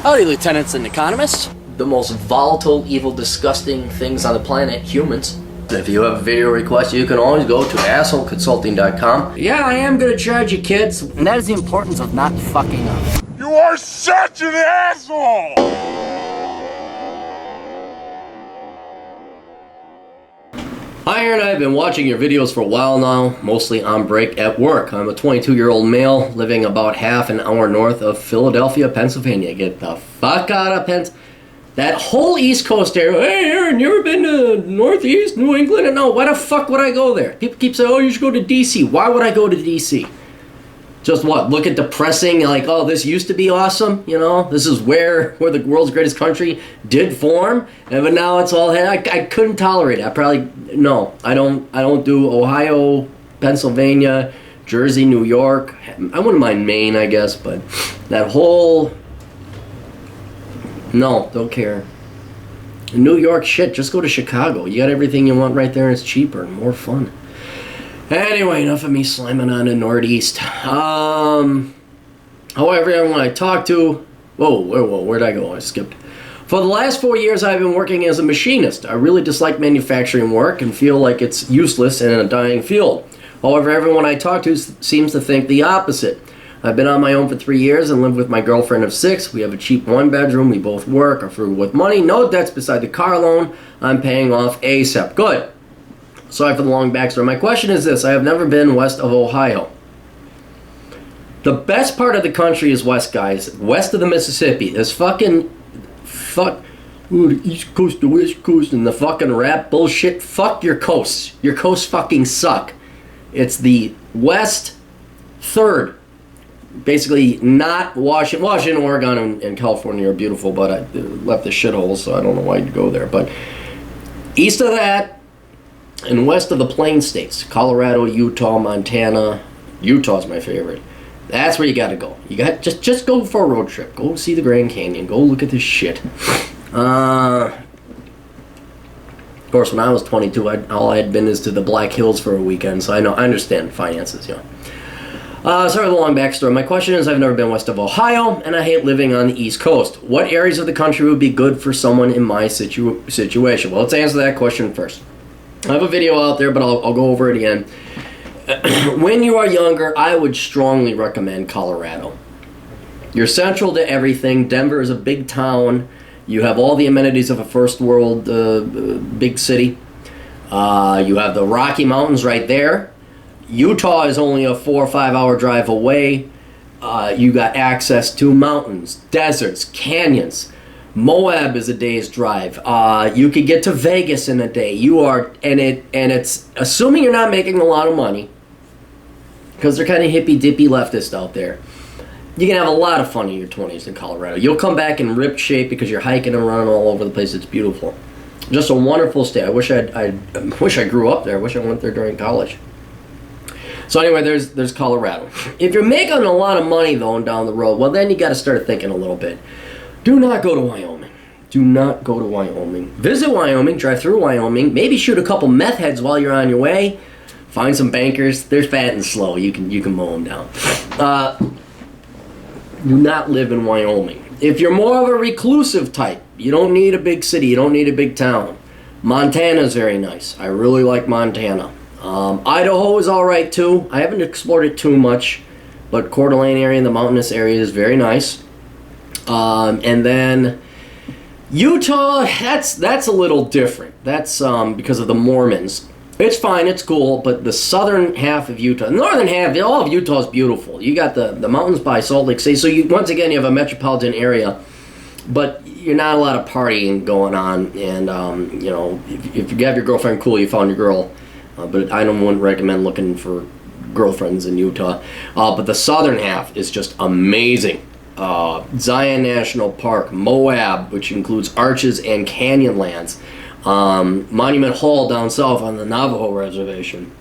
Howdy, lieutenants and economists. The most volatile, evil, disgusting things on the planet, humans. If you have a video request, you can always go to assholeconsulting.com. Yeah, I am gonna charge you, kids. And that is the importance of not fucking up. You are such an asshole! Hi, Aaron. I've been watching your videos for a while now, mostly on break at work. I'm a 22-year-old male living about half an hour north of Philadelphia, Pennsylvania. Get the fuck out of Pennsylvania. That whole East Coast area. Hey, Aaron, you ever been to Northeast New England? And no, why the fuck would I go there? People keep saying, oh, you should go to D.C. Why would I go to D.C.? Just what? Look at depressing, like, oh, this used to be awesome, you know? This is where the world's greatest country did form, but now it's all, I couldn't tolerate it. I don't do Ohio, Pennsylvania, Jersey, New York. I wouldn't mind Maine, I guess, but that whole, no, don't care. New York, shit, just go to Chicago. You got everything you want right there, and it's cheaper and more fun. Anyway, enough of me slamming on the Northeast. However, everyone I talk to... Whoa, where'd I go? I skipped. For the last 4 years, I've been working as a machinist. I really dislike manufacturing work and feel like it's useless and in a dying field. However, everyone I talk to seems to think the opposite. I've been on my own for 3 years and live with my girlfriend of 6. We have a cheap one-bedroom. We both work, are frugal with money. No debts beside the car loan I'm paying off ASAP. Good. Sorry for the long backstory. My question is this. I have never been west of Ohio. The best part of the country is west, guys. West of the Mississippi. This the East Coast, the West Coast, and the fucking rap bullshit. Fuck your coasts. Your coasts fucking suck. It's the west third. Basically, not Washington, Oregon, and California are beautiful, but I left the shithole, so I don't know why you'd go there. But east of that, and west of the Plain States, Colorado, Utah, Montana. Utah's my favorite. That's where you gotta go. You got just go for a road trip. Go see the Grand Canyon. Go look at this shit. Of course, when I was 22, all I had been is to the Black Hills for a weekend, so I understand finances, yeah. Sorry for the long backstory. My question is, I've never been west of Ohio, and I hate living on the East Coast. What areas of the country would be good for someone in my situation? Well, let's answer that question first. I have a video out there, but I'll go over it again. When you are younger, I would strongly recommend Colorado. You're central to everything. Denver is a big town. You have all the amenities of a first world big city. You have the Rocky Mountains right there. Utah is only a 4 or 5 hour drive away. You got access to mountains, deserts, canyons. Moab is a day's drive. You could get to Vegas in a day. It's assuming you're not making a lot of money, because they're kind of hippy dippy leftist out there. You can have a lot of fun in your 20s in Colorado. You'll come back in ripped shape because you're hiking and running all over the place. It's beautiful. Just a wonderful state. I wish I grew up there. I wish I went there during college. So anyway, there's Colorado. If you're making a lot of money though and down the road, well then you got to start thinking a little bit. Do not go to Wyoming. Do not go to Wyoming. Visit Wyoming, drive through Wyoming, maybe shoot a couple meth heads while you're on your way. Find some bankers. They're fat and slow. You can mow them down. Do not live in Wyoming. If you're more of a reclusive type, you don't need a big city. You don't need a big town. Montana's very nice. I really like Montana. Idaho is all right too. I haven't explored it too much, but Coeur d'Alene area and the mountainous area is very nice. And then Utah, that's a little different. That's because of the Mormons. It's fine, it's cool, but the southern half of Utah, the northern half, all of Utah is beautiful. You got the mountains by Salt Lake City, so once again you have a metropolitan area, but you're not a lot of partying going on. And if you have your girlfriend, cool, you found your girl, but I wouldn't recommend looking for girlfriends in Utah. But the southern half is just amazing. Zion National Park, Moab, which includes Arches and Canyonlands, Monument Hall down south on the Navajo Reservation.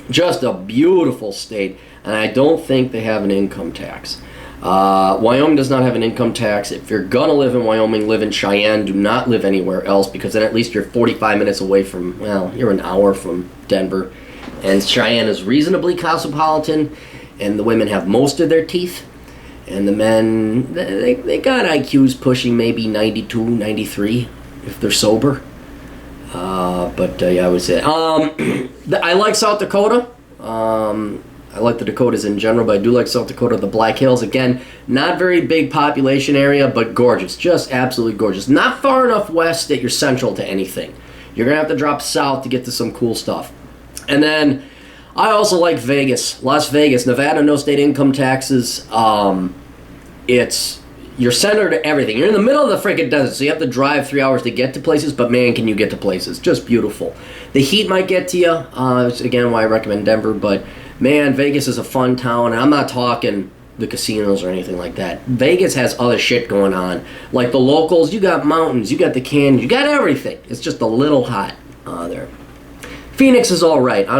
Just a beautiful state, and I don't think they have an income tax. Wyoming does not have an income tax. If you're gonna live in Wyoming, live in Cheyenne. Do not live anywhere else, because then at least you're 45 minutes away from, you're an hour from Denver. And Cheyenne is reasonably cosmopolitan, and the women have most of their teeth. And the men, they got IQs pushing maybe 92, 93 if they're sober. But yeah, I would say. I like South Dakota. I like the Dakotas in general, but I do like South Dakota, the Black Hills. Again, not very big population area, but gorgeous. Just absolutely gorgeous. Not far enough west that you're central to anything. You're going to have to drop south to get to some cool stuff. And then I also like Vegas. Las Vegas, Nevada, no state income taxes. You're centered to everything. You're in the middle of the freaking desert, so you have to drive 3 hours to get to places, but man, can you get to places. Just beautiful. The heat might get to you. It's, again, why I recommend Denver, but man, Vegas is a fun town, and I'm not talking the casinos or anything like that. Vegas has other shit going on. Like the locals, you got mountains, you got the canyons, you got everything. It's just a little hot there. Phoenix is all right. I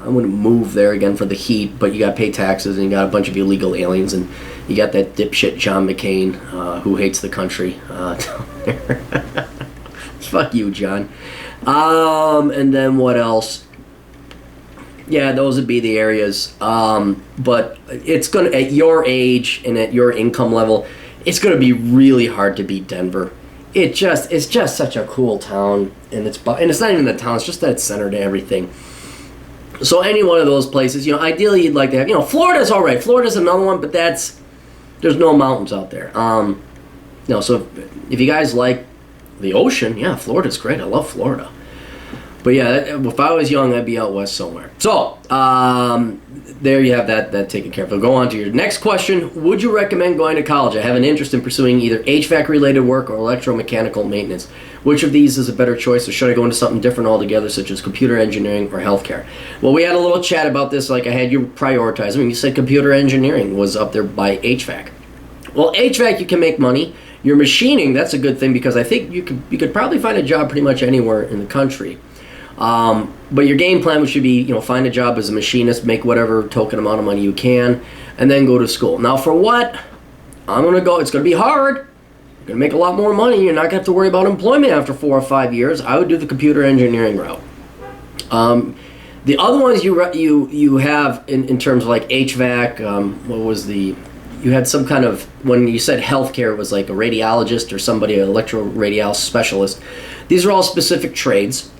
wouldn't move there again for the heat, but you got to pay taxes, and you got a bunch of illegal aliens, and you got that dipshit John McCain who hates the country down there. Fuck you, John. And then what else? Yeah, those would be the areas. But it's gonna, at your age and at your income level, it's gonna be really hard to beat Denver. It's just such a cool town, and it's not even the town. It's just that it's centered to everything. So any one of those places, ideally you'd like to have. Florida's all right. Florida's another one, but there's no mountains out there. So if you guys like the ocean, yeah, Florida's great. I love Florida. But yeah, if I was young, I'd be out west somewhere. So, there you have that taken care of. We'll go on to your next question. Would you recommend going to college? I have an interest in pursuing either HVAC-related work or electromechanical maintenance. Which of these is a better choice, or should I go into something different altogether, such as computer engineering or healthcare? Well, we had a little chat about this, like I had you prioritize. You said computer engineering was up there by HVAC. Well, HVAC, you can make money. Your machining, that's a good thing, because I think you could probably find a job pretty much anywhere in the country. But your game plan should be, find a job as a machinist, make whatever token amount of money you can, and then go to school. Now, for what? I'm going to go, it's going to be hard. You're going to make a lot more money. You're not going to have to worry about employment after 4 or 5 years. I would do the computer engineering route. The other ones you have in terms of like HVAC, you had some kind of, when you said healthcare, it was like a radiologist or somebody, an electroradial specialist. These are all specific trades.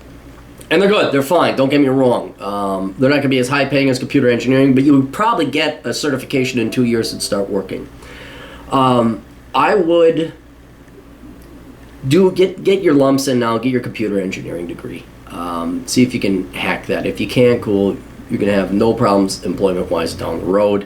And they're good. They're fine. Don't get me wrong. They're not going to be as high paying as computer engineering, but you would probably get a certification in 2 years and start working. I would get your lumps in now. Get your computer engineering degree. See if you can hack that. If you can't, cool. You're going to have no problems employment-wise down the road.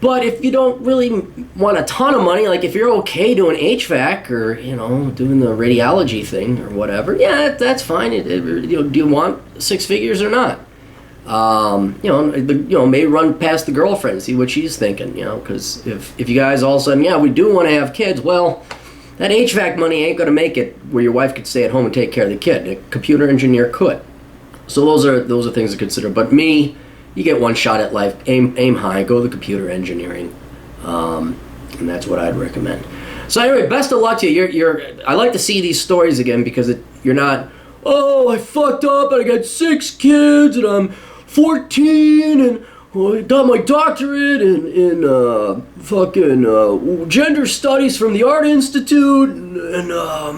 But if you don't really want a ton of money, like if you're okay doing HVAC or, doing the radiology thing or whatever, yeah, that's fine. Do you want 6 figures or not? Maybe run past the girlfriend, see what she's thinking, because if you guys all of a sudden, yeah, we do want to have kids, well, that HVAC money ain't going to make it where your wife could stay at home and take care of the kid. A computer engineer could. So those are things to consider. But me, you get one shot at life. Aim high. Go to the computer engineering, and that's what I'd recommend. So anyway, best of luck to you. I like to see these stories again because you're not. Oh, I fucked up and I got 6 kids and I'm 14 and I got my doctorate in gender studies from the Art Institute and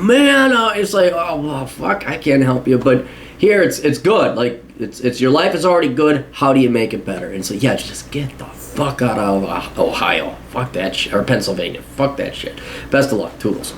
man, it's like, oh well, fuck, I can't help you. But here it's good. Like it's your life is already good. How do you make it better? And so yeah, just get the fuck out of Ohio. Fuck that shit. Or Pennsylvania. Fuck that shit. Best of luck. Toodles.